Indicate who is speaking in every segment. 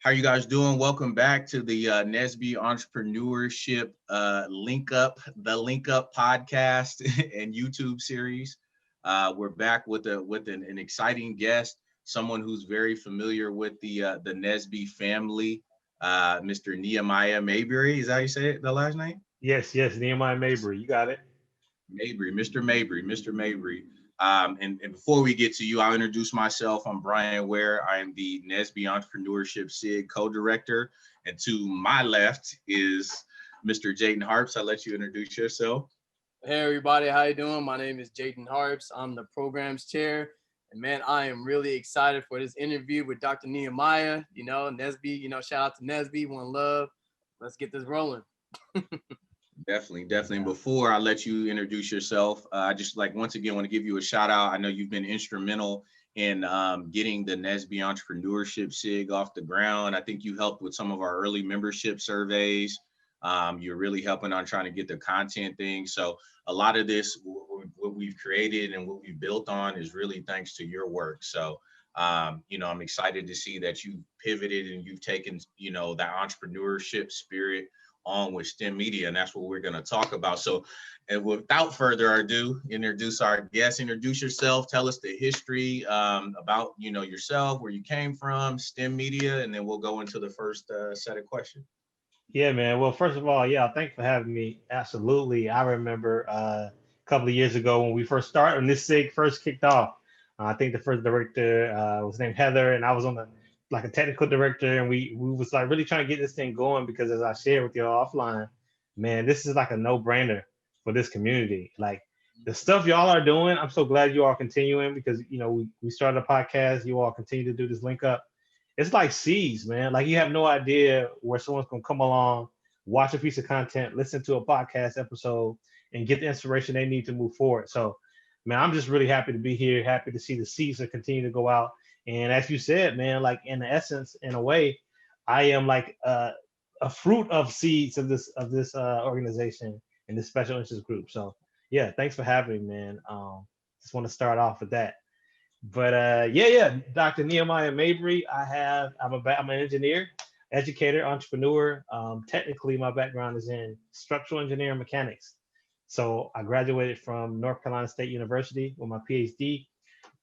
Speaker 1: How you guys doing? Welcome back to the Nesby Entrepreneurship the Link Up podcast and YouTube series. We're back with an exciting guest, someone who's very familiar with the Nesby family, Mr. Nehemiah Mabry. Is that how you say it, the last name?
Speaker 2: Yes, Nehemiah Mabry. You got it.
Speaker 1: Mabry, Mr. Mabry. And before we get to you, I'll introduce myself. I'm Brian Ware. I am the Nesby Entrepreneurship SIG co-director. And to my left is Mr. Jaden Harps. I'll let you introduce yourself.
Speaker 3: Hey everybody, how you doing? My name is Jaden Harps. I'm the programs chair. And man, I am really excited for this interview with Dr. Nehemiah. Nesby, shout out to Nesby, one love. Let's get this rolling.
Speaker 1: Definitely. Before I let you introduce yourself, I just once again want to give you a shout out. I know you've been instrumental in getting the Nesby Entrepreneurship SIG off the ground. I think you helped with some of our early membership surveys. You're really helping on trying to get the content thing. So a lot of this, what we've created and what we've built on is really thanks to your work. So, I'm excited to see that you pivoted and you've taken, that entrepreneurship spirit on with Stemedia, and that's what we're going to talk about. So, and without further ado, introduce our guest. Introduce yourself. Tell us the history about yourself, where you came from, Stemedia, and then we'll go into the first set of questions.
Speaker 2: Yeah, man. Well, first of all, thanks for having me. Absolutely. I remember a couple of years ago when we first started, when this SIG first kicked off. I think the first director was named Heather, and I was on a technical director, and we was really trying to get this thing going because, as I shared with you offline, man, this is like a no-brainer for this community. Like the stuff y'all are doing, I'm so glad you all continuing because we started a podcast, you all continue to do this link up. It's like seeds, man. Like you have no idea where someone's gonna come along, watch a piece of content, listen to a podcast episode, and get the inspiration they need to move forward. So, man, I'm just really happy to be here, happy to see the seeds that continue to go out. And as you said, man, like in essence, in a way, I am like a fruit of seeds of this organization and this special interest group. So, yeah, thanks for having me, man. Just want to start off with that. But Dr. Nehemiah Mabry. I'm an engineer, educator, entrepreneur. Technically, my background is in structural engineering mechanics. So I graduated from North Carolina State University with my PhD.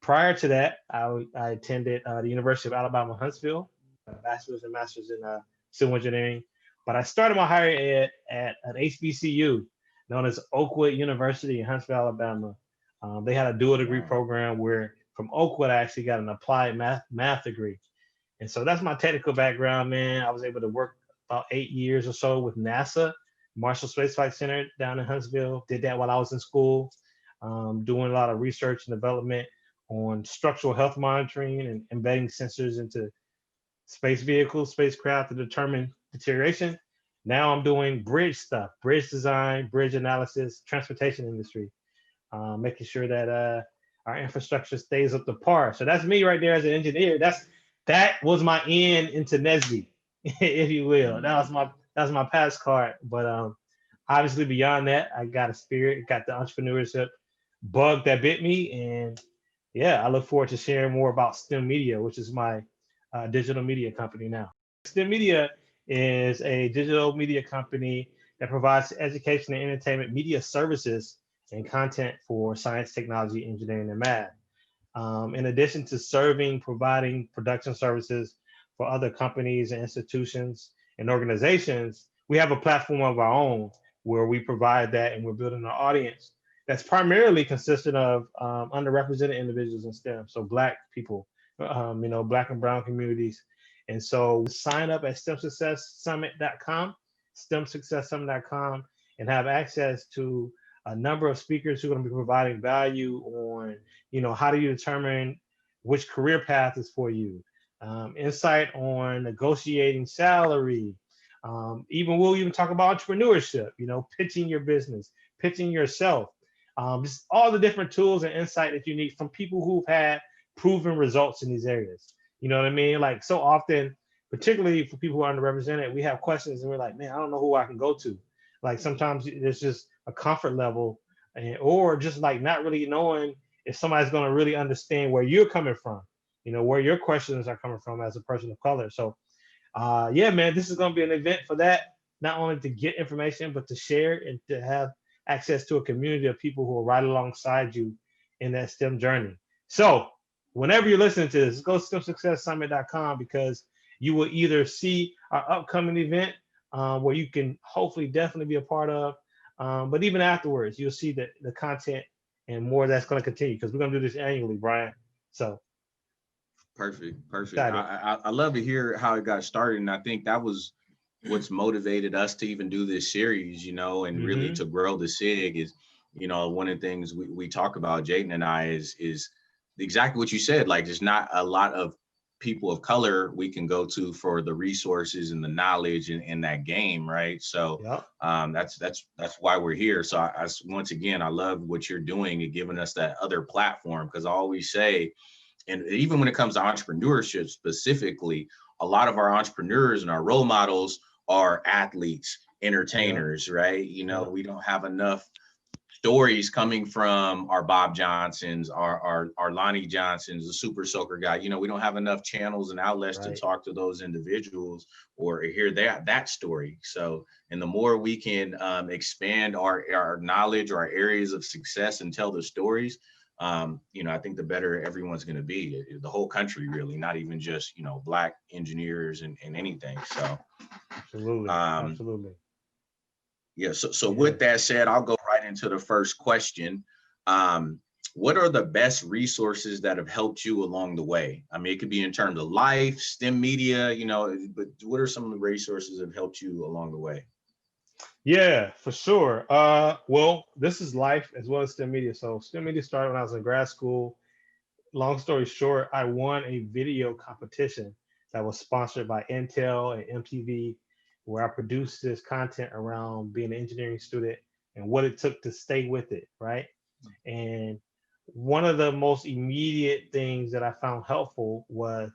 Speaker 2: Prior to that, I attended the University of Alabama, Huntsville, a bachelor's and master's in civil engineering. But I started my higher ed at an HBCU known as Oakwood University in Huntsville, Alabama. They had a dual degree program where from Oakwood, I actually got an applied math degree. And so that's my technical background, man. I was able to work about 8 years or so with NASA, Marshall Space Flight Center down in Huntsville. Did that while I was in school, doing a lot of research and development on structural health monitoring and embedding sensors into space vehicles, spacecraft to determine deterioration. Now I'm doing bridge stuff, bridge design, bridge analysis, transportation industry, making sure that our infrastructure stays up to par. So that's me right there as an engineer. That was my in into Nesby, if you will. That was my pass card. But obviously beyond that, I got a spirit, got the entrepreneurship bug that bit me, and I look forward to sharing more about Stemedia, which is my digital media company now. Stemedia is a digital media company that provides education and entertainment media services and content for science, technology, engineering, and math. In addition to providing production services for other companies and institutions and organizations, we have a platform of our own where we provide that, and we're building an audience that's primarily consistent of underrepresented individuals in STEM, so Black people, Black and Brown communities. And so sign up at STEMSuccessSummit.com, STEMSuccessSummit.com, and have access to a number of speakers who are going to be providing value on, how do you determine which career path is for you, insight on negotiating salary. We'll even talk about entrepreneurship, pitching your business, pitching yourself, just all the different tools and insight that you need from people who've had proven results in these areas. You know what I mean? Like so often, particularly for people who are underrepresented, we have questions and we're like, man, I don't know who I can go to. Like sometimes there's just a comfort level or just like not really knowing if somebody's going to really understand where you're coming from, where your questions are coming from as a person of color. So Yeah, man, this is going to be an event for that, not only to get information, but to share and to have access to a community of people who are right alongside you in that STEM journey. So whenever you're listening to this, go to STEMSuccessSummit.com, because you will either see our upcoming event where you can hopefully definitely be a part of, but even afterwards, you'll see the content and more that's going to continue, because we're going to do this annually, Brian. So
Speaker 1: Perfect.
Speaker 2: excited.
Speaker 1: I love to hear how it got started. And I think that was what's motivated us to even do this series, and really
Speaker 2: Mm-hmm.
Speaker 1: to grow the SIG is, one of the things we talk about, Jaden and I, is exactly what you said. Like, there's not a lot of people of color we can go to for the resources and the knowledge in that game, right? So
Speaker 2: Yep.
Speaker 1: that's why we're here. So once again, I love what you're doing and giving us that other platform, because I always say, and even when it comes to entrepreneurship specifically, a lot of our entrepreneurs and our role models are athletes, entertainers, right? We don't have enough stories coming from our Bob Johnsons, our Lonnie Johnsons, the super soaker guy. We don't have enough channels and outlets to talk to those individuals or hear that story. So, and the more we can expand our knowledge or our areas of success and tell the stories, I think the better everyone's going to be, the whole country, really, not even just, Black engineers and anything. So,
Speaker 2: Absolutely.
Speaker 1: Yeah. So with that said, I'll go right into the first question. What are the best resources that have helped you along the way? I mean, it could be in terms of life, STEM media, but what are some of the resources that have helped you along the way?
Speaker 2: Yeah, for sure. Well, this is life as well as STEM media. So STEM media started when I was in grad school. Long story short, I won a video competition that was sponsored by Intel and MTV, where I produced this content around being an engineering student and what it took to stay with it, right? And one of the most immediate things that I found helpful was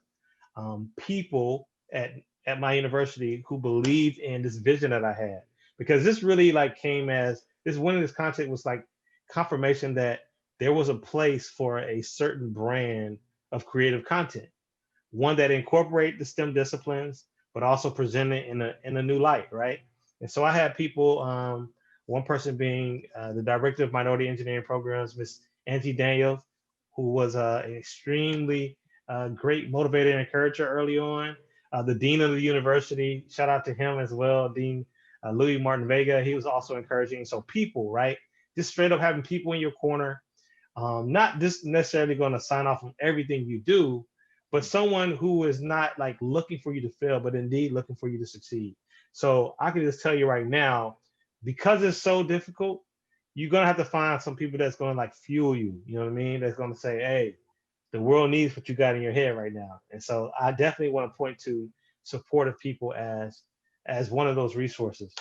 Speaker 2: people at my university who believed in this vision that I had, because this really like came as this winning this content was like confirmation that there was a place for a certain brand of creative content, one that incorporate the STEM disciplines, but also present it in a new light, right? And so I had people, one person being the director of minority engineering programs, Miss Angie Daniels, who was an extremely great motivator and encourager early on. The dean of the university, shout out to him as well, Dean Louis Martin Vega. He was also encouraging. So people, right? Just straight up having people in your corner, not just necessarily going to sign off on everything you do, but someone who is not like looking for you to fail, but indeed looking for you to succeed. So I can just tell you right now, because it's so difficult, you're gonna have to find some people that's gonna like fuel you. You know what I mean? That's gonna say, "Hey, the world needs what you got in your head right now." And so I definitely want to point to supportive people as one of those resources.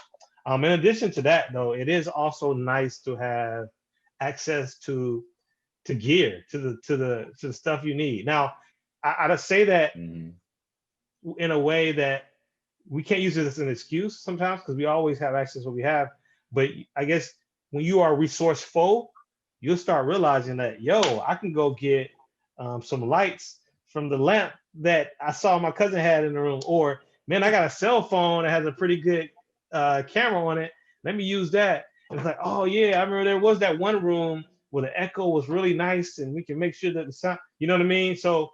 Speaker 2: In addition to that, though, it is also nice to have access to gear, to the stuff you need. Now, I say that
Speaker 1: Mhm.
Speaker 2: in a way that we can't use it as an excuse sometimes, because we always have access to what we have. But I guess when you are resourceful, you'll start realizing that, yo, I can go get some lights from the lamp that I saw my cousin had in the room, or man, I got a cell phone that has a pretty good camera on it. Let me use that. And it's like, oh yeah, I remember there was that one room where the echo was really nice, and we can make sure that the sound, you know what I mean? So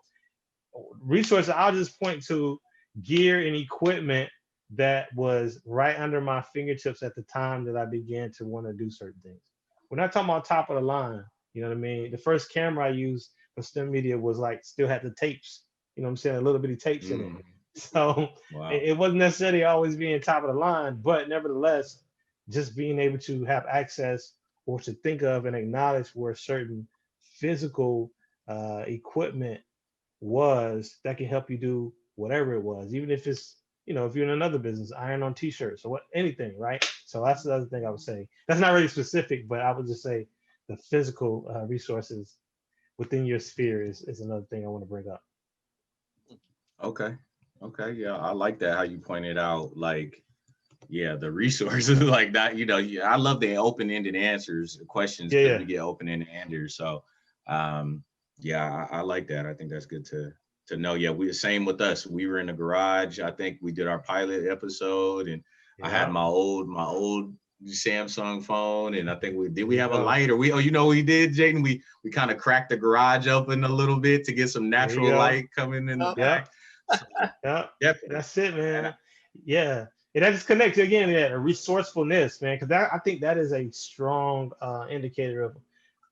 Speaker 2: resources, I'll just point to gear and equipment that was right under my fingertips at the time that I began to want to do certain things. We're not talking about top of the line, you know what I mean? The first camera I used for STEM media was like still had the tapes, you know what I'm saying, a little bitty tapes in it.
Speaker 1: Mhm.
Speaker 2: So
Speaker 1: Wow.
Speaker 2: it wasn't necessarily always being top of the line, but nevertheless, just being able to have access or to think of and acknowledge where certain physical equipment was that can help you do whatever it was, even if it's, if you're in another business, iron on t-shirts or what, anything, right? So that's the other thing I would say. That's not really specific, but I would just say the physical resources within your sphere is another thing I want to bring up.
Speaker 1: Okay. Okay. Yeah, I like that how you pointed out, like, yeah, the resources like that. Yeah, I love the open-ended answers, questions, because
Speaker 2: Yeah,
Speaker 1: we get open-ended answers. So, yeah, I like that. I think that's good to to know, yeah, we the same with us. We were in the garage. I think we did our pilot episode, and I had
Speaker 2: Yeah.
Speaker 1: my old Samsung phone, and I think we
Speaker 2: There you
Speaker 1: have a
Speaker 2: go.
Speaker 1: light, or you know what we did, Jaden? We kind of cracked the garage open a little bit to get some
Speaker 2: There you
Speaker 1: natural
Speaker 2: go.
Speaker 1: light coming in the
Speaker 2: Yep.
Speaker 1: back. So
Speaker 2: Yep.
Speaker 1: definitely.
Speaker 2: That's it, man. Yeah. And that just connects again to that resourcefulness, man. Because I think that is a strong indicator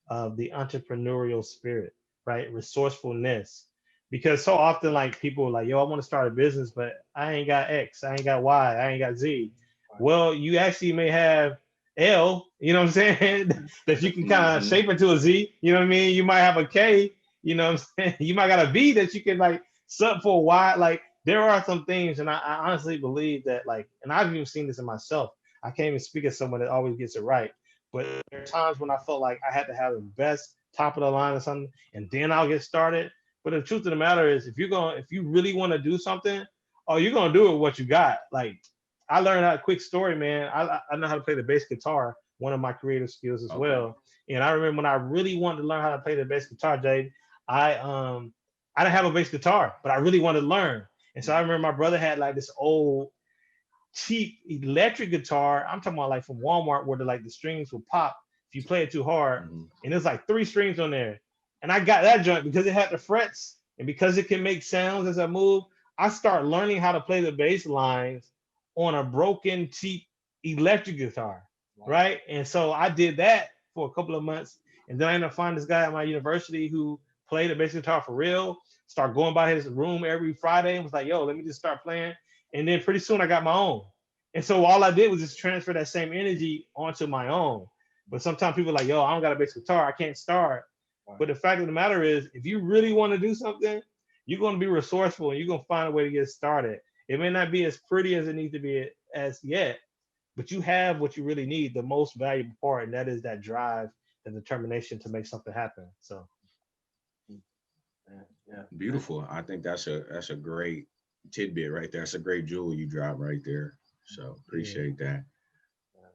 Speaker 2: of the entrepreneurial spirit, right? Resourcefulness. Because so often, like people are like, yo, I want to start a business, but I ain't got X, I ain't got Y, I ain't got Z. Well, you actually may have L, you know what I'm saying? That you can kind of
Speaker 1: Hmm.
Speaker 2: shape into a Z, you know what I mean? You might have a K, you know what I'm saying? You might got a V that you can like sub for a Y. Like there are some things, and I honestly believe that, like, and I've even seen this in myself. I can't even speak as someone that always gets it right. But there are times when I felt like I had to have the best top of the line or something, and then I'll get started. But the truth of the matter is, if you really want to do something, oh, you're gonna do it with what you got. Like I learned a quick story, man. I know how to play the bass guitar, one of my creative skills as
Speaker 1: Okay.
Speaker 2: well. And I remember when I really wanted to learn how to play the bass guitar, Jay, I um I didn't have a bass guitar, but I really wanted to learn. And so I remember my brother had like this old cheap electric guitar. I'm talking about like from Walmart where the strings will pop if you play it too hard.
Speaker 1: Hmm.
Speaker 2: And there's like 3 strings on there. And I got that joint because it had the frets and because it can make sounds as I move. I start learning how to play the bass lines on a broken cheap electric guitar. Right. And so I did that for a couple of months. And then I ended up finding this guy at my university who played the bass guitar for real. Start going by his room every Friday and was like, yo, let me just start playing. And then pretty soon I got my own. And so all I did was just transfer that same energy onto my own. But sometimes people are like, yo, I don't got a bass guitar, I can't start. But the fact of the matter is, if you really want to do something, you're going to be resourceful and you're going to find a way to get started. It may not be as pretty as it needs to be as yet, but you have what you really need, the most valuable part, and that is that drive, the determination to make something happen. So,
Speaker 3: Yeah.
Speaker 1: Beautiful. I think that's a great tidbit right there. That's a great jewel you dropped right there. So
Speaker 2: yeah.
Speaker 1: appreciate that.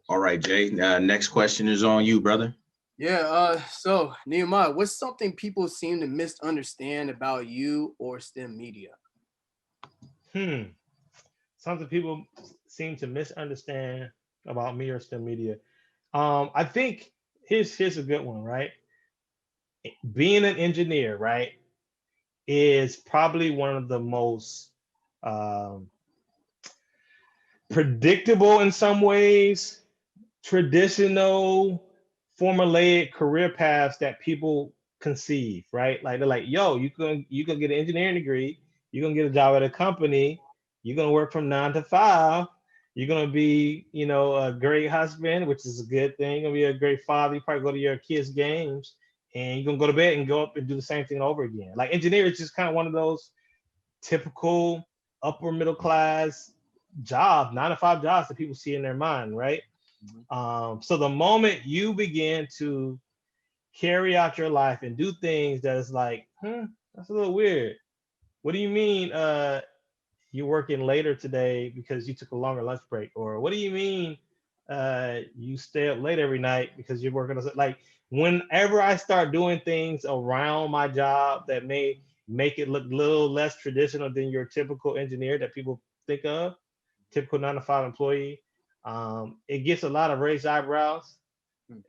Speaker 1: All right, Jay. Next question is on you, brother.
Speaker 3: Yeah. So Nehemiah, what's something people seem to misunderstand about you or STEM media?
Speaker 2: Hmm. Something people seem to misunderstand about me or STEM media. I think here's a good one, right? Being an engineer, right, is probably one of the most um, predictable in some ways, traditional, formulaic career paths that people conceive, right? Like they're like, yo, you can get an engineering degree, you're gonna get a job at a company, you're gonna work from 9 to 5, you're gonna be, a great husband, which is a good thing, you're gonna be a great father, you probably go to your kids' games, and you're gonna go to bed and go up and do the same thing over again. Like engineer is just kind of one of those typical upper middle class jobs, 9 to 5 jobs that people see in their mind, right? So the moment you begin to carry out your life and do things that is like, that's a little weird. What do you mean you're working later today because you took a longer lunch break? Or what do you mean you stay up late every night because you're working on like whenever I start doing things around my job that may make it look a little less traditional than your typical engineer that people think of, typical 9 to 5 employee. It gets a lot of raised eyebrows.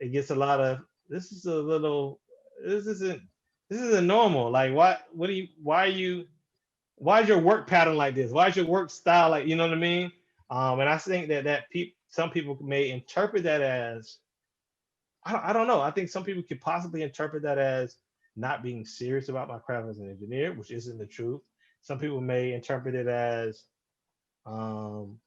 Speaker 2: It gets a lot of this is a little this isn't this isn't normal. Like why is your work pattern like this? Why is your work style like, you know what I mean? And I think that some people may interpret that as I don't know. I think some people could possibly interpret that as not being serious about my craft as an engineer, which isn't the truth. Some people may interpret it as um,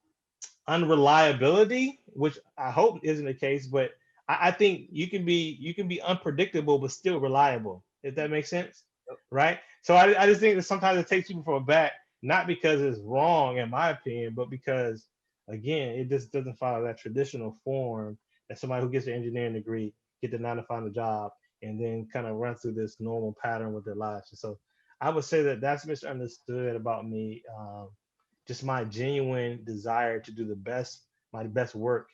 Speaker 2: unreliability, which I hope isn't the case. But I think you can be unpredictable but still reliable, if that makes sense, right? So I just think that sometimes it takes people from back, not because it's wrong in my opinion, but because again, it just doesn't follow that traditional form that somebody who gets an engineering degree get the 9 to 5 job and then kind of run through this normal pattern with their lives. And so I would say that that's misunderstood about me. Just my genuine desire to do my best work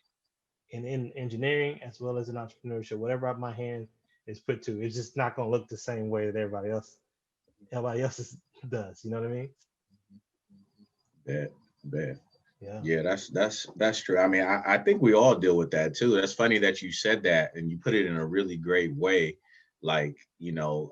Speaker 2: in engineering as well as in entrepreneurship. Whatever my hand is put to, it's just not going to look the same way that everybody else is does. You know what I mean?
Speaker 1: Bet.
Speaker 2: Yeah.
Speaker 1: Yeah, that's true. I mean, I think we all deal with that too. That's funny that you said that and you put it in a really great way. Like,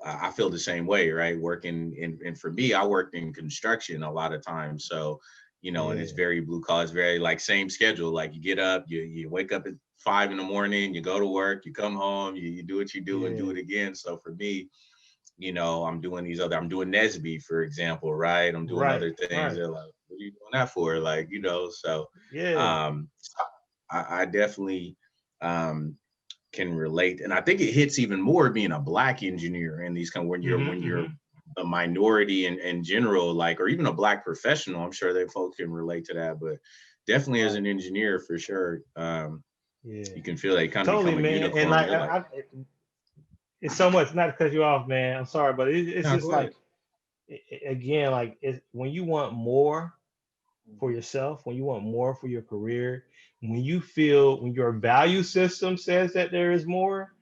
Speaker 1: I feel the same way, right? Working and for me, I worked in construction a lot of times. So, and it's
Speaker 2: Yeah.
Speaker 1: very blue collar, it's very like same schedule. Like you get up, you wake up at 5 in the morning, you go to work, you come home, you do what you do and do
Speaker 2: Yeah.
Speaker 1: it again. So for me, I'm doing I'm doing Nesby, for example, right? I'm doing
Speaker 2: Right.
Speaker 1: other things.
Speaker 2: Right.
Speaker 1: They're like, what are you doing that for? Like, so
Speaker 2: Yeah.
Speaker 1: um, I definitely um, can relate. And I think it hits even more being a Black engineer in these when you're a minority in general, like, or even a Black professional. I'm sure that folks can relate to that, but definitely as
Speaker 2: Right.
Speaker 1: an engineer, for sure,
Speaker 2: Yeah.
Speaker 1: you can feel they kind of
Speaker 2: Totally,
Speaker 1: become a
Speaker 2: man. And
Speaker 1: unicorn.
Speaker 2: like,
Speaker 1: You're like,
Speaker 2: it's so much, not to cut you off, man. I'm sorry, but it's
Speaker 1: no,
Speaker 2: just
Speaker 1: go ahead.
Speaker 2: like, again, like when you want more for
Speaker 3: Mhm.
Speaker 2: yourself, when you want more for your career, when you feel, when your value system says that there is more,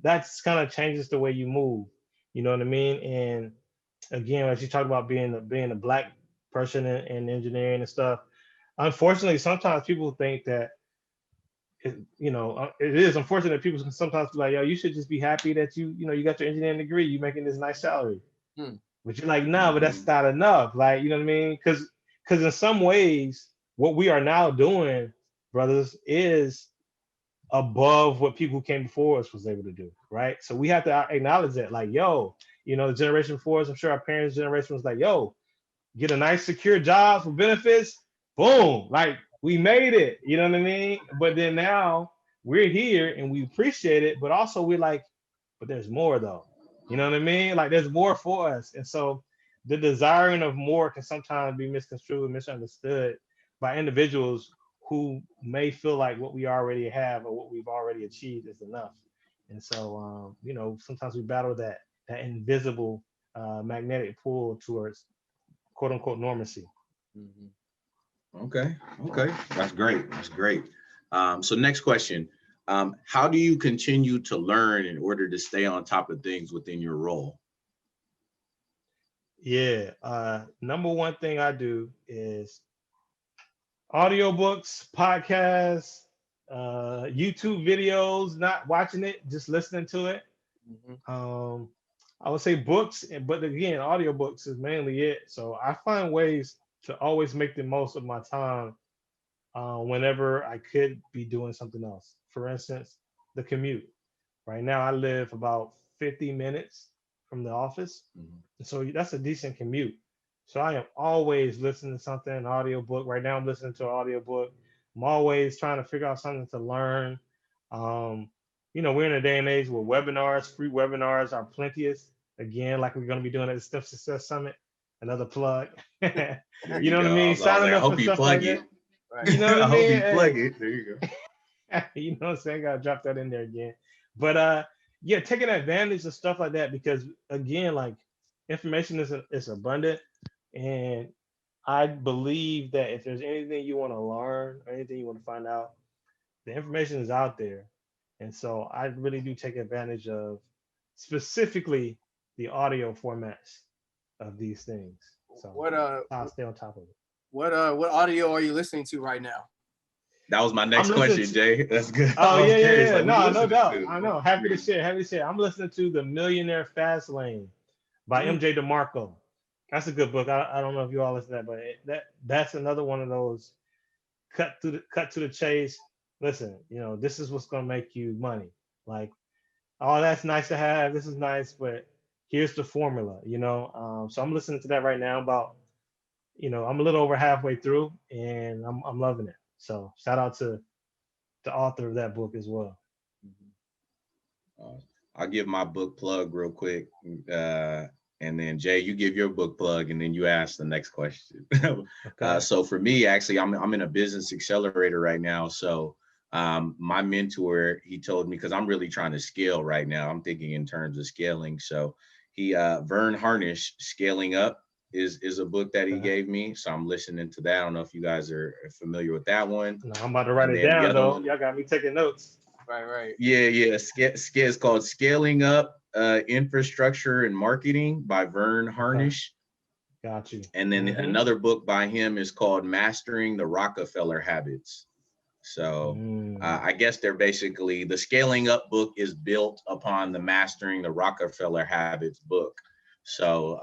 Speaker 2: that's kind of changes the way you move. You know what I mean? And again, as you talk about being a Black person in engineering and stuff, unfortunately, sometimes people think that it is unfortunate that people can sometimes be like, yo, you should just be happy that you got your engineering degree, you making this nice salary.
Speaker 3: Hmm.
Speaker 2: But you're like, nah, but
Speaker 1: Hmm.
Speaker 2: that's not enough. Like, you know what I mean? Because in some ways, what we are now doing, brothers, is above what people who came before us was able to do, right? So we have to acknowledge that, like, yo, the generation before us, I'm sure our parents' generation was like, yo, get a nice secure job for benefits, boom, like we made it. You know what I mean? But then now we're here and we appreciate it, but also we're like, but there's more though. You know what I mean? Like there's more for us. And so the desiring of more can sometimes be misconstrued and misunderstood by individuals who may feel like what we already have or what we've already achieved is enough. And so, sometimes we battle that invisible magnetic pull towards quote unquote normacy.
Speaker 3: Mhm.
Speaker 1: Okay. Okay. That's great. That's great. So next question. How do you continue to learn in order to stay on top of things within your role?
Speaker 2: Yeah. Number one thing I do is audiobooks, podcasts, YouTube videos, not watching it, just listening to it.
Speaker 3: Mhm.
Speaker 2: Um, I would say books, but again, audiobooks is mainly it. So I find ways to always make the most of my time whenever I could be doing something else. For instance, the commute. Right now, I live about 50 minutes from the office.
Speaker 1: Mhm.
Speaker 2: And so that's a decent commute. So I am always listening to something, an audiobook. Right now, I'm listening to an audiobook. I'm always trying to figure out something to learn. Um, we're in a day and age where webinars, free webinars are plenteous. Again, like we're going to be doing at the STEM Success Summit, another plug.
Speaker 1: There
Speaker 2: You
Speaker 1: you
Speaker 2: know what I
Speaker 1: go.
Speaker 2: mean?
Speaker 1: I was
Speaker 2: Signing
Speaker 1: like, I
Speaker 2: up for
Speaker 1: hope you
Speaker 2: stuff like
Speaker 1: plug it.
Speaker 2: that.
Speaker 3: Right.
Speaker 2: You know what I
Speaker 1: I hope
Speaker 2: mean?
Speaker 1: you plug
Speaker 2: Hey,
Speaker 1: it. There you go.
Speaker 2: you know what I'm saying? Gotta drop that in there again. But yeah, taking advantage of stuff like that because again, like information is abundant, and I believe that if there's anything you want to learn or anything you want to find out, the information is out there, and so I really do take advantage of specifically the audio formats of these things. So
Speaker 3: What
Speaker 2: I'll stay on top of it.
Speaker 3: what audio are you listening to right now?
Speaker 1: That was my
Speaker 2: I'm
Speaker 1: next
Speaker 2: listening
Speaker 1: question,
Speaker 2: to.
Speaker 1: Jay. That's good.
Speaker 2: Oh
Speaker 1: I was
Speaker 2: yeah, yeah,
Speaker 1: curious.
Speaker 2: yeah.
Speaker 1: Like, what are you
Speaker 2: No, no
Speaker 1: listening
Speaker 2: doubt.
Speaker 1: to?
Speaker 2: I
Speaker 1: I'm
Speaker 2: know. Happy to
Speaker 1: curious.
Speaker 2: share. Happy to share. I'm listening to The Millionaire Fast Lane by
Speaker 3: Mm.
Speaker 2: MJ DeMarco. That's a good book. I don't know if you all listen to that, but that's another one of those cut to the chase. Listen, this is what's gonna make you money. Like, oh, that's nice to have. This is nice, but here's the formula. So I'm listening to that right now. About I'm a little over halfway through, and I'm loving it. So shout out to the author of that book as well.
Speaker 3: Mhm.
Speaker 1: Uh, I'll give my book plug real quick. And then Jay, you give your book plug and then you ask the next question.
Speaker 2: Okay.
Speaker 1: So for me, actually, I'm in a business accelerator right now. So my mentor, he told me, because I'm really trying to scale right now. I'm thinking in terms of scaling. So Vern Harnish, Scaling Up is a book that he
Speaker 2: Okay.
Speaker 1: gave me. So I'm listening to that. I don't know if you guys are familiar with that one.
Speaker 2: No, I'm about to write
Speaker 1: And
Speaker 2: it
Speaker 1: then the
Speaker 2: down
Speaker 1: other
Speaker 2: though.
Speaker 1: one,
Speaker 2: Y'all got me taking notes.
Speaker 3: Right, right.
Speaker 1: yeah, it's called Scaling Up, Infrastructure and Marketing by Vern Harnish.
Speaker 2: Got you.
Speaker 1: And then another book by him is called Mastering the Rockefeller Habits. So I guess they're basically, the Scaling Up book is built upon the Mastering the Rockefeller Habits book. So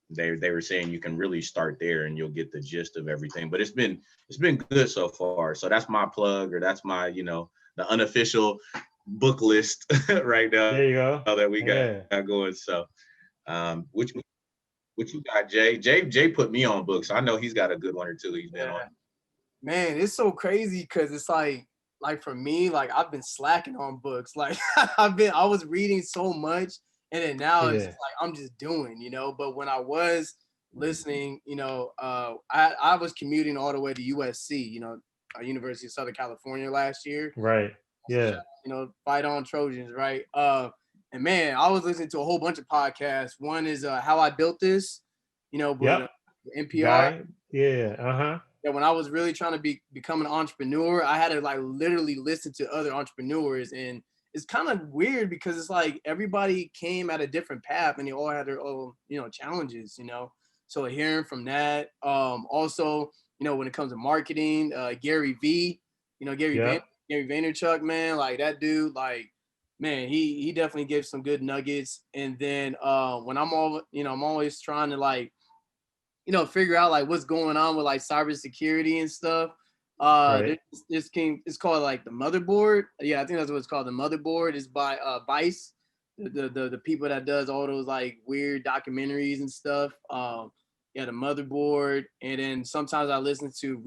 Speaker 1: they were saying you can really start there and you'll get the gist of everything. But it's been good so far. So that's my plug, or that's my, the unofficial book list right now.
Speaker 2: There you go.
Speaker 1: That we got going. So what you got, Jay? Jay put me on books. So I know he's got a good one or two he's been on.
Speaker 3: Man, it's so crazy because it's like for me, like I've been slacking on books. Like I was reading so much, and then now it's just like I'm just doing, But when I was listening, I was commuting all the way to USC, University of Southern California last year.
Speaker 2: Right. Yeah.
Speaker 3: Fight on Trojans, right? And man, I was listening to a whole bunch of podcasts. One is How I Built This, with NPR.
Speaker 2: Guy. Yeah.
Speaker 3: Yeah, when I was really trying to become an entrepreneur, I had to like literally listen to other entrepreneurs, and it's kind of weird because it's like everybody came at a different path and they all had their own, challenges, So hearing from that, also, when it comes to marketing, Gary V, Gary Vaynerchuk, man, like that dude, like, man, he definitely gives some good nuggets. And then when I'm always trying to like, figure out like what's going on with like cybersecurity and stuff. It's called like The Motherboard. Yeah, I think that's what it's called. The Motherboard is by Vice, the people that does all those like weird documentaries and stuff. The Motherboard, and then sometimes I listen to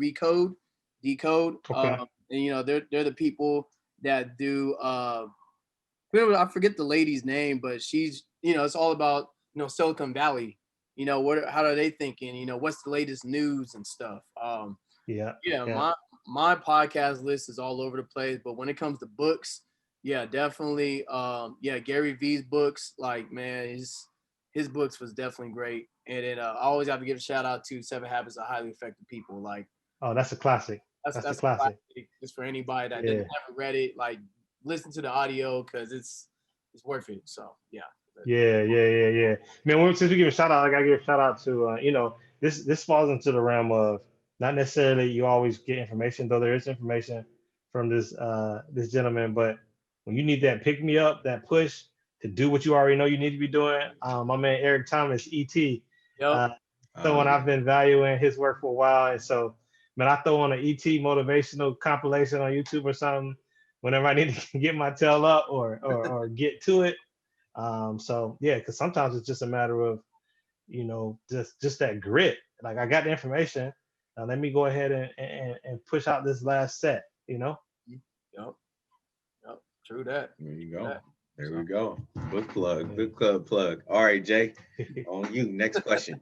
Speaker 3: Decode.
Speaker 2: Okay.
Speaker 3: And they're the people that do. I forget the lady's name, but she's it's all about Silicon Valley. How are they thinking? What's the latest news and stuff? My podcast list is all over the place, but when it comes to books, definitely. Gary V's books, like, man, his books was definitely great. And then I always have to give a shout out to 7 Habits of Highly Effective People. Like,
Speaker 2: oh, that's a classic. That's a classic.
Speaker 3: Just for anybody that never read it, like, listen to the audio because it's worth it. So yeah.
Speaker 2: Yeah. Man, since we give a shout out, I gotta give a shout out to this falls into the realm of not necessarily you always get information, though there is information from this gentleman, but when you need that pick me up, that push to do what you already know you need to be doing, my man Eric Thomas, ET, someone I've been valuing his work for a while, and so man, I throw on an ET motivational compilation on YouTube or something whenever I need to get my tail up or get to it. Because sometimes it's just a matter of, just that grit. Like, I got the information. Now let me go ahead and push out this last set,
Speaker 3: Yep. True that.
Speaker 1: There you go. There we go. Book plug. Book club plug. All right, Jay, on you. Next question.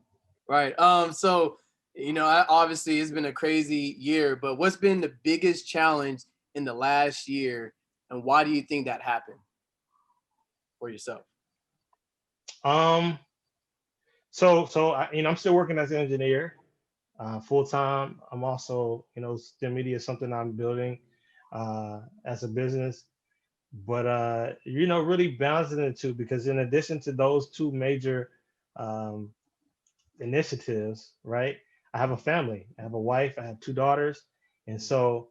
Speaker 3: Right. So, obviously it's been a crazy year, but what's been the biggest challenge in the last year, and why do you think that happened for yourself?
Speaker 2: So I'm still working as an engineer, full time. I'm also, Stemedia is something I'm building as a business, but really balancing the two, because in addition to those two major initiatives, right, I have a family. I have a wife. I have 2 daughters, and so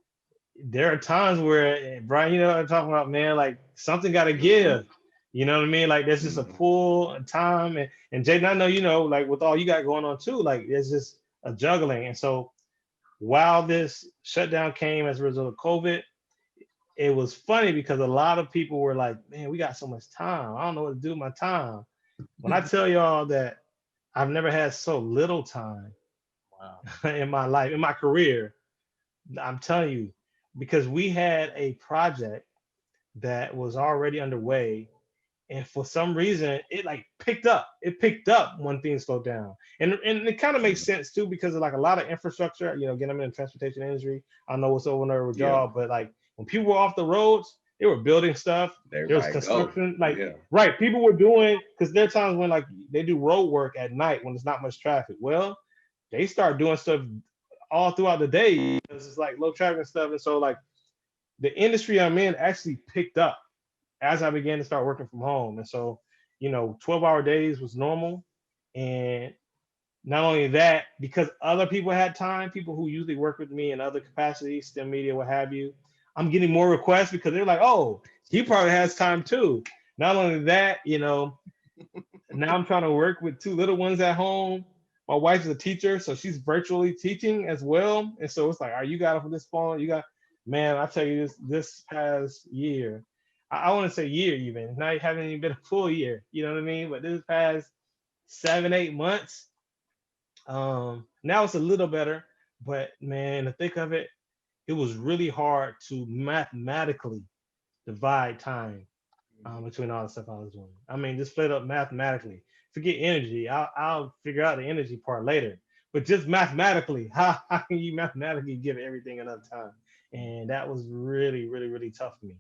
Speaker 2: there are times where, Brian, I'm talking about, man, like something got to give. You know what I mean? Like, there's just a pull and time, and Jaden, I know, like with all you got going on too, like there's just a juggling. And so while this shutdown came as a result of COVID, it was funny because a lot of people were like, man, we got so much time. I don't know what to do with my time. When I tell y'all that I've never had so little time in my life, in my career, I'm telling you, because we had a project that was already underway, and for some reason it like picked up. It picked up when things slowed down, and it kind of makes sense too, because of like a lot of infrastructure. Again, I'm in the transportation industry. I know what's over there with y'all, but like when people were off the roads, they were building stuff. There was construction, right? People were doing, because there are times when like they do road work at night when there's not much traffic. Well, they start doing stuff all throughout the day because it's like low traffic and stuff, and so like the industry I'm in actually picked up as I began to start working from home. And so 12-hour days was normal. And not only that, because other people had time, people who usually work with me in other capacities, STEM media, what have you, I'm getting more requests because they're like, oh, he probably has time too. Not only that, now I'm trying to work with two little ones at home. My wife is a teacher, so she's virtually teaching as well. And so it's like, are you got it from this phone? You got, man, I tell you this past year, I want to say year even, not haven't even been a full year, you know what I mean? But this past 7, 8 months, now it's a little better, but man, to think of it, it was really hard to mathematically divide time between all the stuff I was doing. I mean, just split up mathematically. Forget energy. I'll figure out the energy part later. But just mathematically, how can you mathematically give everything enough time? And that was really, really, really tough for me.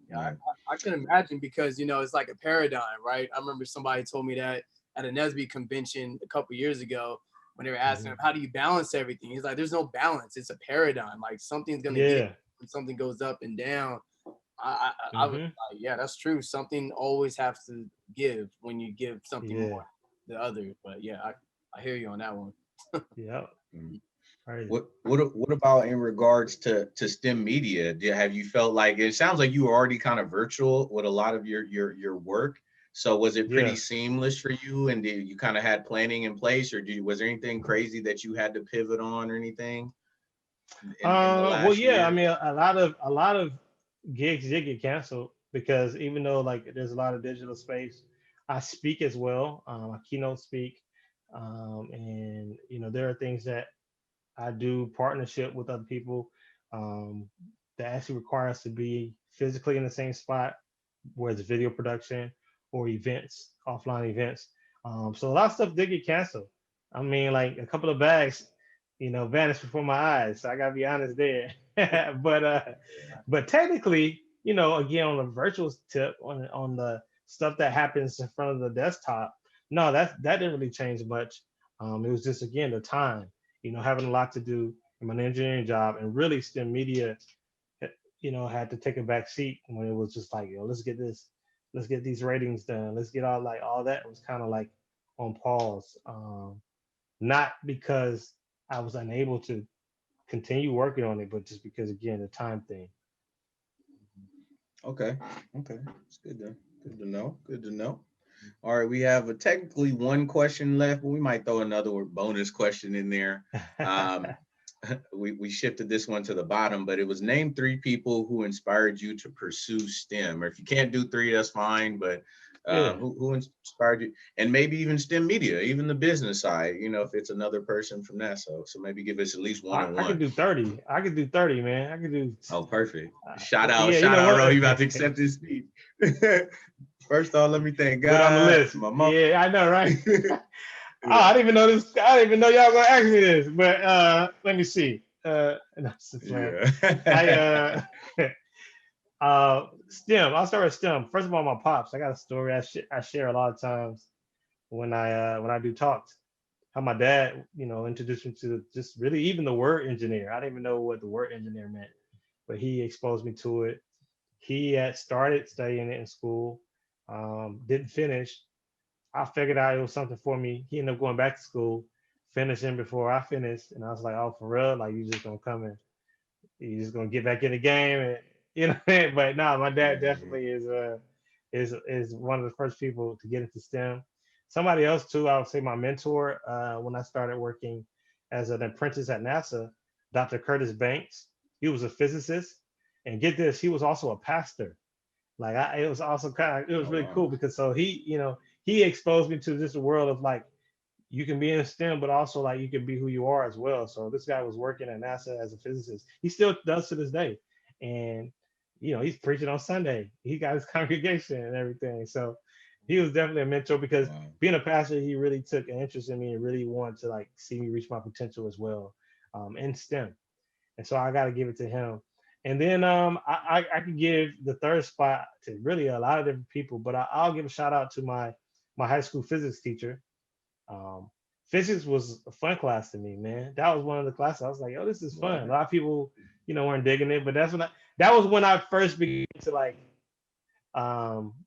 Speaker 3: Yeah, I can imagine because it's like a paradigm, right? I remember somebody told me that at a Nesby convention a couple years ago when they were asking him, how do you balance everything? He's like, there's no balance. It's a paradigm. Like something's gonna give when something goes up and down. I was like, yeah, that's true. Something always has to give when you give something more than the other. But yeah, I hear you on that one.
Speaker 2: Yeah. Right.
Speaker 1: What about in regards to STEM media? Have you felt like it sounds like you were already kind of virtual with a lot of your work? So was it pretty seamless for you, and did you kind of had planning in place, or was there anything crazy that you had to pivot on or anything in the last year?
Speaker 2: I mean, a lot of gigs did get canceled because even though like there's a lot of digital space, I speak as well. I keynote speak, and there are things that I do partnership with other people that actually require us to be physically in the same spot, whether it's video production or events, offline events. So a lot of stuff did get canceled. I mean, like a couple of bags, vanished before my eyes. So I gotta be honest there. But technically, again on the virtual tip, on the stuff that happens in front of the desktop, no, that didn't really change much. It was just again the time, having a lot to do in my engineering job, and really STEM media, had to take a back seat when it was just like, let's get these ratings done, let's get all that was kind of like on pause. Not because I was unable to continue working on it, but just because again the time thing.
Speaker 1: Okay, it's good to know. Good to know. All right, we have technically one question left, but we might throw another bonus question in there. We shifted this one to the bottom, but it was name 3 people who inspired you to pursue STEM. Or if you can't do 3, that's fine. But who inspired you, and maybe even STEM media, even the business side. If it's another person from that, so maybe give us at least one on one.
Speaker 2: I could do 30. I could do 30, man. I could do.
Speaker 1: Oh, perfect. Shout out, Ro. You about to accept this speech. First off, let me thank God.
Speaker 2: Put on the list.
Speaker 1: My mom.
Speaker 2: Yeah, I know, right? Oh, I didn't even know this. I didn't even know y'all gonna ask me this. But let me see. STEM. I'll start with STEM. First of all, my pops. I got a story I share a lot of times when I do talks. How my dad, introduced me to just really even the word engineer. I didn't even know what the word engineer meant, but he exposed me to it. He had started studying it in school, didn't finish. I figured out it was something for me. He ended up going back to school, finishing before I finished, and I was like, "Oh, for real? Like you just gonna come in? You just gonna get back in the game?" And But no, my dad definitely is one of the first people to get into STEM. Somebody else too, I would say my mentor when I started working as an apprentice at NASA, Dr. Curtis Banks. He was a physicist, and get this, he was also a pastor. Like it was also it was really cool because so he exposed me to this world of like you can be in STEM, but also like you can be who you are as well. So this guy was working at NASA as a physicist. He still does to this day, and he's preaching on Sunday. He got his congregation and everything. So he was definitely a mentor because being a pastor, he really took an interest in me and really wanted to like see me reach my potential as well in STEM. And so I got to give it to him. And then I could give the third spot to really a lot of different people, but I'll give a shout out to my high school physics teacher. Physics was a fun class to me, man. That was one of the classes I was like, "Oh, this is fun." A lot of people, weren't digging it, but that was when I first began to like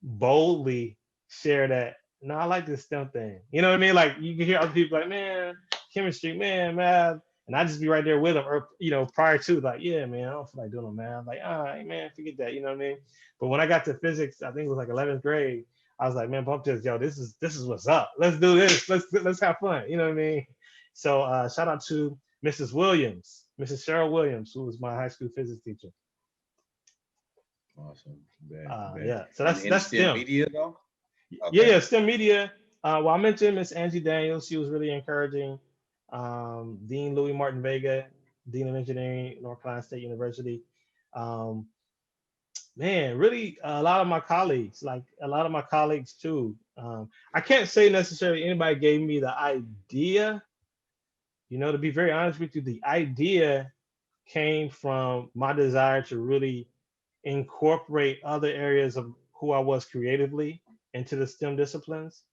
Speaker 2: boldly share that, no, I like this STEM thing. You know what I mean? Like you can hear other people like, man, chemistry, man, math. And I just be right there with them, or prior to, like, yeah, man, I don't feel like doing no math. Like, all right, man, forget that. You know what I mean? But when I got to physics, I think it was like 11th grade. I was like, man, bump this, yo, this is what's up. Let's do this. Let's have fun. You know what I mean? So shout out to Mrs. Williams, Mrs. Cheryl Williams, who was my high school physics teacher.
Speaker 1: Awesome. Bet.
Speaker 2: Yeah, so
Speaker 1: And
Speaker 2: that's
Speaker 1: STEM
Speaker 2: STEM.
Speaker 1: media though?
Speaker 2: Yeah,
Speaker 1: Okay.
Speaker 2: STEM media. Well, I mentioned Miss Angie Daniels. She was really encouraging. Dean Louis Martin Vega, Dean of Engineering, North Carolina State University. Um, Man, really, a lot of my colleagues, like a lot of my colleagues too. I can't say necessarily anybody gave me the idea. To be very honest with you, the idea came from my desire to really incorporate other areas of who I was creatively into the STEM disciplines.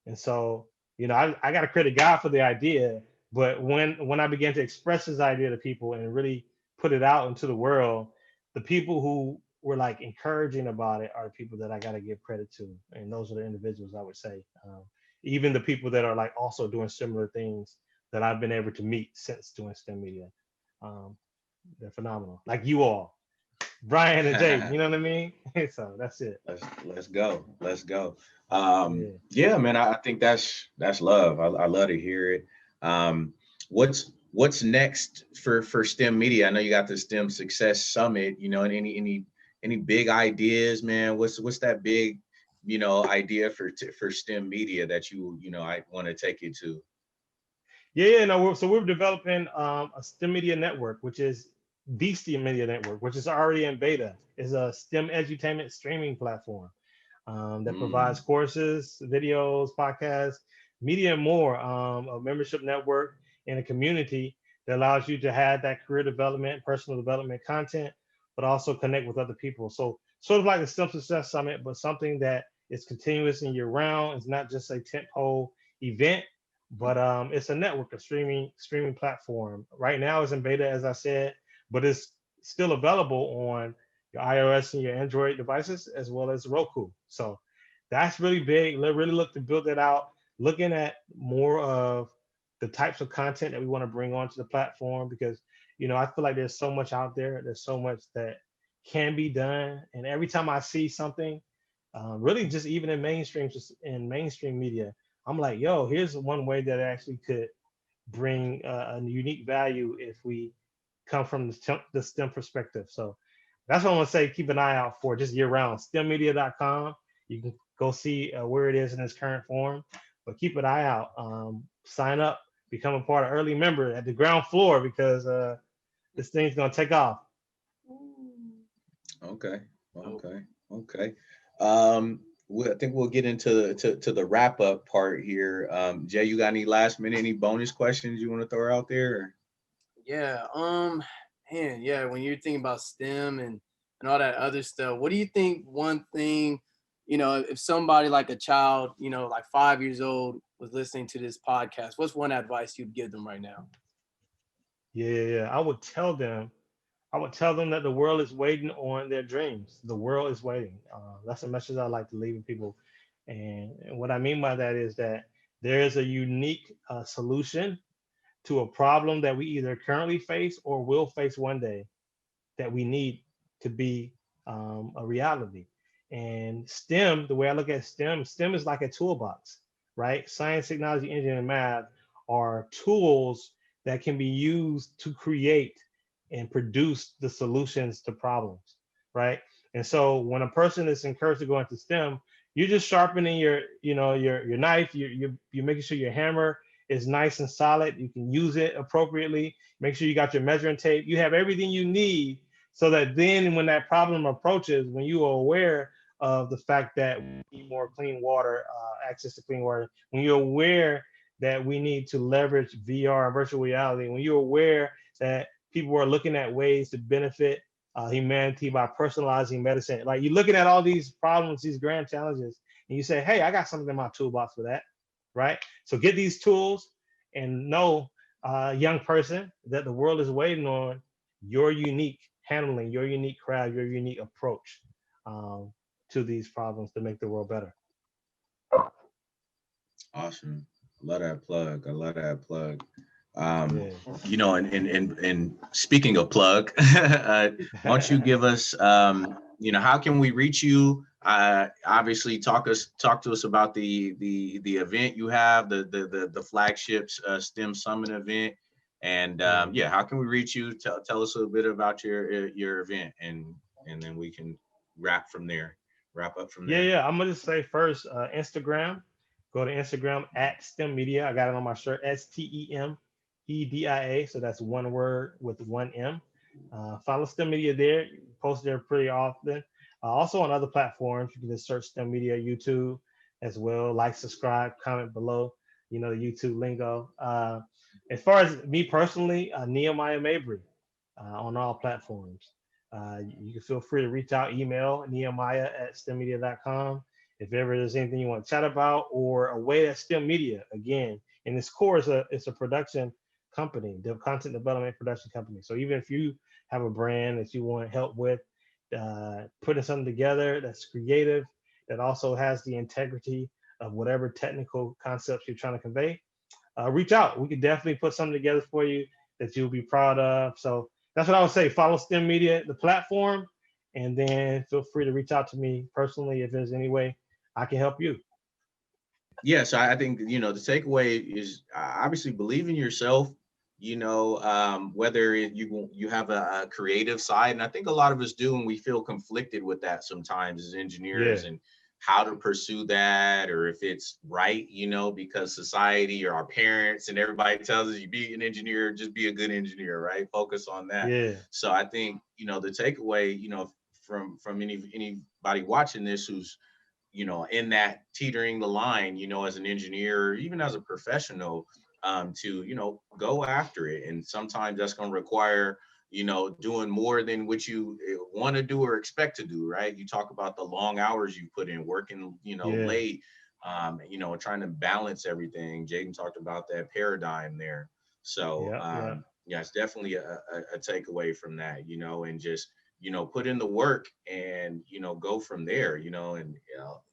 Speaker 2: And so, I got to credit God for the idea. But when I began to express this idea to people and really put it out into the world, the people who were like encouraging about it are the people that I got to give credit to. And those are the individuals I would say. Even the people that are like also doing similar things that I've been able to meet since doing STEM media. Um, they're phenomenal. Like you all, Brian and Jake, you know what I mean? So that's it.
Speaker 1: Let's go. Let's go.
Speaker 2: Yeah.
Speaker 1: Yeah, man, I think that's love. I love to hear it. Um, what's next for STEM media? I know you got the STEM Success Summit, and any big ideas, man? What's that big, idea for STEM media that I want to take you to?
Speaker 2: Yeah, no, we're developing a STEM Media Network, which is the STEM Media Network, which is already in beta. Is a STEM edutainment streaming platform that provides
Speaker 1: Mm,
Speaker 2: courses, videos, podcasts, media, and more. A membership network and a community that allows you to have that career development, personal development content, but also connect with other people. So sort of like the STEM Success Summit, but something that is continuous and year round. It's not just a tentpole event, but it's a network, a streaming platform. Right now, it's in beta, as I said, but it's still available on your iOS and your Android devices as well as Roku. So that's really big. Really look to build that out. Looking at more of the types of content that we want to bring onto the platform because I feel like there's so much out there. There's so much that can be done, and every time I see something, really just even in mainstream media, I'm like, yo, here's one way that actually could bring a unique value if we come from the STEM perspective. So that's what I want to say. Keep an eye out for just year round. STEMmedia.com. You can go see where it is in its current form, but keep an eye out. Sign up, become a part of early member at the ground floor because this thing's gonna take off.
Speaker 1: okay.
Speaker 3: Dope.
Speaker 1: Okay. I think we'll get into to the wrap up part here. Jay, you got any last minute, any bonus questions you want to throw out there?
Speaker 3: Yeah. Man, yeah. When you're thinking about STEM and all that other stuff, what do you think? One thing, if somebody like a child, like 5 years old, was listening to this podcast, what's one advice you'd give them right now?
Speaker 2: Yeah. I would tell them that the world is waiting on their dreams. The world is waiting. That's a message I like to leave with people. And what I mean by that is that there is a unique solution to a problem that we either currently face or will face one day that we need to be a reality. And STEM, the way I look at STEM is like a toolbox, right? Science, technology, engineering, and math are tools that can be used to create and produce the solutions to problems, right? And so when a person is encouraged to go into STEM, you're just sharpening your knife. You're making sure your hammer is nice and solid. You can use it appropriately. Make sure you got your measuring tape. You have everything you need so that then when that problem approaches, when you are aware of the fact that we need more clean water, access to clean water, when you're aware that we need to leverage VR and virtual reality, when you're aware that people are looking at ways to benefit humanity by personalizing medicine, like you're looking at all these problems, these grand challenges, and you say, hey, I got something in my toolbox for that, right? So get these tools and know, young person, that the world is waiting on your unique handling, your unique craft, your unique approach. Um, to these problems to make the world better.
Speaker 1: Awesome. I love that plug. I love that plug.
Speaker 2: Yeah.
Speaker 1: You know, and speaking of plug, why don't you give us, you know, how can we reach you? Obviously, talk to us about the event you have, the flagships STEM Summit event, and yeah, how can we reach you? Tell us a little bit about your event, and then we can wrap up from there.
Speaker 2: Yeah. I'm gonna just say first, Instagram. Go to Instagram at Stemedia. I got it on my shirt. STEMEDIA. So that's one word with one M. Follow Stemedia there. Post there pretty often. Also on other platforms, you can just search Stemedia YouTube as well. Like, subscribe, comment below. You know, the YouTube lingo. As far as me personally, Nehemiah Mabry on all platforms. You can feel free to reach out, email Nehemiah at STEMmedia.com. If ever there's anything you want to chat about, or a way that STEM Media, again, in its core, it's a production company, the content development production company. So even if you have a brand that you want help with putting something together that's creative, that also has the integrity of whatever technical concepts you're trying to convey, reach out. We could definitely put something together for you that you'll be proud of. So that's what I would say. Follow STEM Media, the platform, and then feel free to reach out to me personally if there's any way I can help you.
Speaker 1: Yes, I think, you know, the takeaway is obviously believe in yourself. You know, whether you have a creative side, and I think a lot of us do, and we feel conflicted with that sometimes as engineers,
Speaker 2: Yeah.
Speaker 1: and how to pursue that, or if it's right, you know, because society or our parents and everybody tells us you be an engineer, just be a good engineer, right? Focus on that.
Speaker 2: Yeah.
Speaker 1: So I think, you know, the takeaway, you know, from anybody watching this who's, you know, in that teetering the line, you know, as an engineer, even as a professional, to, you know, go after it. And sometimes that's going to require, you know, doing more than what you want to do or expect to do, right? You talk about the long hours you put in, working, you know,
Speaker 2: Yeah.
Speaker 1: late, you know, trying to balance everything. Jaden talked about that paradigm there. So,
Speaker 2: Yeah.
Speaker 1: yeah, it's definitely a takeaway from that, you know, and just, you know, put in the work and, you know, go from there, you know, and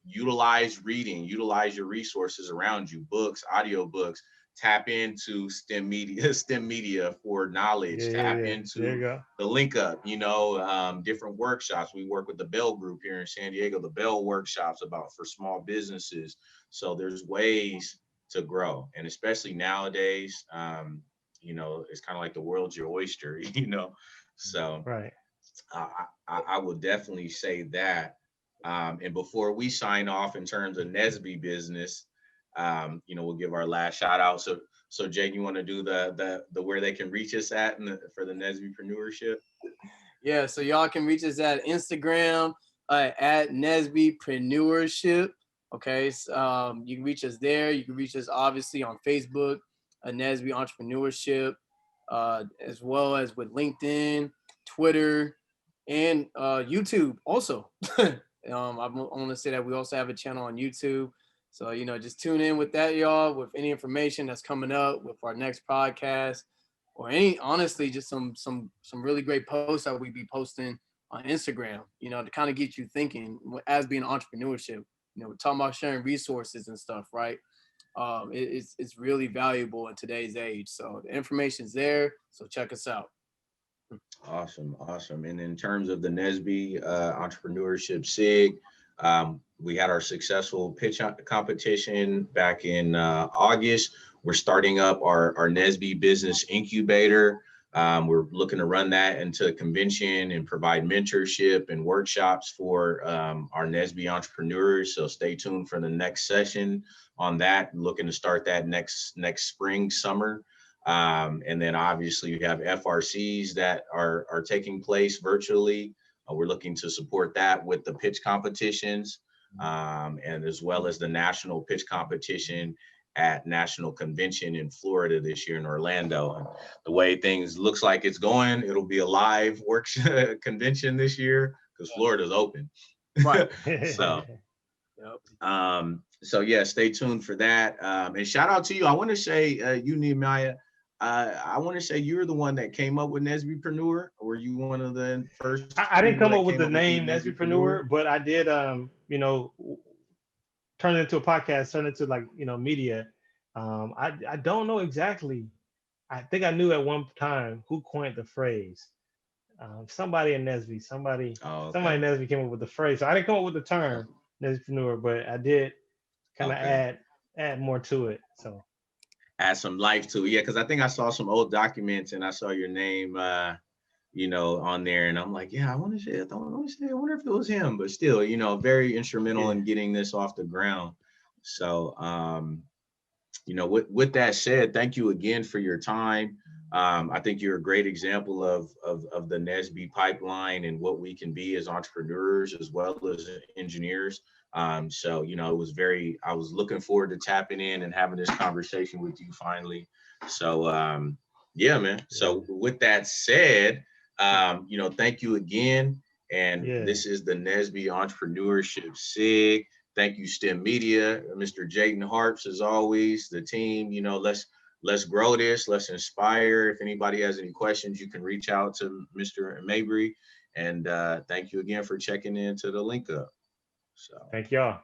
Speaker 1: utilize reading, utilize your resources around you, books, audio books, tap into STEM media for knowledge, tap
Speaker 2: Yeah. There
Speaker 1: into
Speaker 2: you go.
Speaker 1: the link up, you know, different workshops. We work with the Bell Group here in San Diego, the Bell workshops for small businesses. So there's ways to grow. And especially nowadays, you know, it's kind of like the world's your oyster, you know, so
Speaker 2: Right.
Speaker 1: I would definitely say that. And before we sign off in terms of Nesby business, you know, we'll give our last shout out. So Jay, you want to do the where they can reach us at for the Nesbypreneurship?
Speaker 3: Yeah, so y'all can reach us at Instagram at Nesbypreneurship. Okay, so, you can reach us there. You can reach us obviously on Facebook, Nesby Entrepreneurship, as well as with LinkedIn, Twitter, and YouTube also. I want to say that we also have a channel on YouTube. So, you know, just tune in with that, y'all, with any information that's coming up with our next podcast, or any, honestly, just some really great posts that we be posting on Instagram, you know, to kind of get you thinking as being entrepreneurship. You know, we're talking about sharing resources and stuff, right? It's really valuable in today's age. So the information's there. So check us out.
Speaker 1: Awesome. And in terms of the Nesby Entrepreneurship SIG, we had our successful pitch competition back in August. We're starting up our Nesby Business Incubator. We're looking to run that into a convention and provide mentorship and workshops for our Nesby entrepreneurs. So stay tuned for the next session on that. Looking to start that next spring, summer. And then obviously you have FRCs that are taking place virtually. We're looking to support that with the pitch competitions, and as well as the national pitch competition at National Convention in Florida this year in Orlando. And the way things looks like it's going, it'll be a live convention this year because Florida's open.
Speaker 3: Right.
Speaker 1: So.
Speaker 3: Yep.
Speaker 1: So yeah, stay tuned for that. And shout out to you. I want to say, you, Nehemiah, I want to say you're the one that came up with Nesbypreneur. Or were you one of the first
Speaker 2: I didn't
Speaker 1: people
Speaker 2: come
Speaker 1: that
Speaker 2: up with
Speaker 1: came
Speaker 2: the
Speaker 1: up with the
Speaker 2: name Nesbypreneur, but I did, turn it into a podcast, turn it into like, media. I don't know exactly. I think I knew at one time who coined the phrase. Somebody in Nesby,
Speaker 1: Oh,
Speaker 2: somebody in
Speaker 1: okay.
Speaker 2: Nesby came up with the phrase. So I didn't come up with the term Nesbypreneur, but I did kind of
Speaker 1: Okay.
Speaker 2: add more to it. So
Speaker 1: Add some life to it. Yeah, because I think I saw some old documents and I saw your name on there, and I'm like, yeah, I wonder if it was him, but still, very instrumental
Speaker 2: yeah,
Speaker 1: in getting this off the ground. So with that said, thank you again for your time. I think you're a great example of the Nesby pipeline and what we can be as entrepreneurs as well as engineers. So I was looking forward to tapping in and having this conversation with you finally. So yeah, man.
Speaker 2: yeah,
Speaker 1: So with that said, thank you again. And
Speaker 2: yeah.
Speaker 1: this is the Nesby Entrepreneurship SIG. Thank you, Stemedia, Mr. Jayden Harps, as always, the team. Let's grow this, let's inspire. If anybody has any questions, you can reach out to Mr. Mabry. And thank you again for checking into the link up. So
Speaker 2: Thank y'all.